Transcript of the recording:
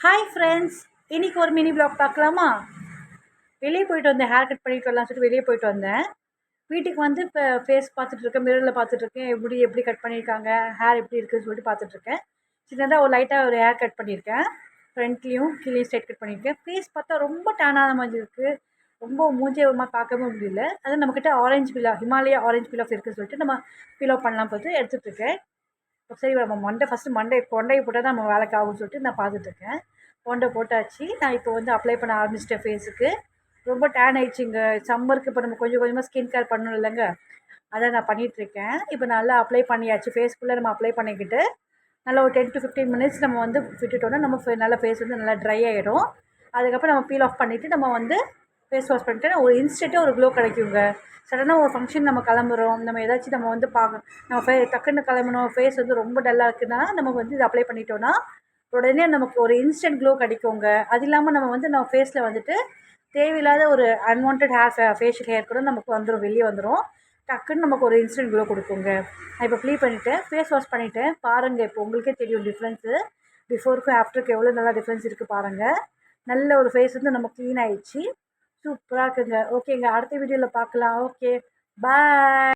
Hi friends, இன்றைக்கி ஒரு mini block பார்க்கலாமா? வெளியே போயிட்டு வந்தேன், ஹேர் கட் பண்ணிட்டு வரலாம்னு சொல்லிட்டு வெளியே போயிட்டு வந்தேன். வீட்டுக்கு வந்து இப்போ ஃபேஸ் பார்த்துட்ருக்கேன், மிரரில் பார்த்துட்ருக்கேன், எப்படி கட் பண்ணியிருக்காங்க, ஹேர் எப்படி இருக்குதுன்னு சொல்லிட்டு பார்த்துட்ருக்கேன். சின்னதாக ஒரு லைட்டாக ஒரு ஹேர் கட் பண்ணியிருக்கேன், ஃப்ரண்ட்லேயும் கீழேயும் ஸ்ட்ரைட் கட் பண்ணியிருக்கேன். ஃபேஸ் பார்த்தா ரொம்ப டேனான மாதிரி இருக்குது, ரொம்ப மூஞ்சியை ஒரு மாதிரி பார்க்கவே முடியல. அது நம்மக்கிட்ட ஆரஞ்சு பில்லா, ஹிமாலயா ஆரஞ்சு பில் ஆஃப் இருக்குதுன்னு சொல்லிட்டு நம்ம பில் பண்ணலாம் பார்த்து எடுத்துகிட்ருக்கேன். சரி, நம்ம கொண்டையை போட்டால் தான் நம்ம வேலைக்கு ஆகும்னு சொல்லிட்டு நான் பார்த்துட்ருக்கேன். கொண்டை போட்டாச்சு. நான் இப்போ வந்து அப்ளை பண்ண ஆரம்பிச்சிட்டேன் ஃபேஸுக்கு. ரொம்ப டேன் ஆயிடுச்சுங்க. சம்மருக்கு இப்போ நம்ம கொஞ்சம் கொஞ்சமாக ஸ்கின் கேர் பண்ணணும் இல்லைங்க, அதை நான் பண்ணிகிட்ருக்கேன். இப்போ நல்லா அப்ளை பண்ணியாச்சு. ஃபேஸ் ஃபுல்லாக நம்ம அப்ளை பண்ணிக்கிட்டு நல்லா ஒரு 10 to 15 மினிட்ஸ் நம்ம வந்து விட்டுட்டோன்னா நம்ம நல்லா ஃபேஸ் வந்து நல்லா ட்ரை ஆகிடும். அதுக்கப்புறம் நம்ம பீல் ஆஃப் பண்ணிவிட்டு நம்ம வந்து ஃபேஸ் வாஷ் பண்ணிட்டு ஒரு இன்ஸ்டண்ட்டாக ஒரு க்ளோ கிடைக்குங்க. சடனாக ஒரு ஃபங்க்ஷன் நம்ம கிளம்புறோம், நம்ம ஏதாச்சும் நம்ம வந்து நம்ம டக்குன்னு கிளம்பணும், ஃபேஸ் வந்து ரொம்ப டல்லாக இருக்குன்னா நம்ம வந்து இதை அப்ளை பண்ணிட்டோன்னா உடனே நமக்கு ஒரு இன்ஸ்டன்ட் க்ளோ கிடைக்குங்க. அது இல்லாமல் நம்ம ஃபேஸில் வந்துட்டு தேவையில்லாத ஒரு அன்வான்ட் ஃபேஷியல் ஹேர் கூட நமக்கு வந்துடும், வெளியே வந்துடும். டக்குன்னு நமக்கு ஒரு இன்ஸ்டன்ட் க்ளோ கொடுக்குங்க. நான் இப்போ க்ளீன் பண்ணிவிட்டேன், ஃபேஸ் வாஷ் பண்ணிவிட்டேன். பாருங்கள், இப்போ உங்களுக்கே தெரியும் டிஃப்ரென்ஸு. பிஃபோருக்கும் ஆஃப்டருக்கு எவ்வளோ நல்லா டிஃப்ரென்ஸ் இருக்குது பாருங்கள். நல்ல ஒரு ஃபேஸ் வந்து நம்ம க்ளீன் ஆகிடுச்சு. சூப்பராக இருக்குங்க. ஓகேங்க, அடுத்த வீடியோவில் பார்க்கலாம். ஓகே, பாய்.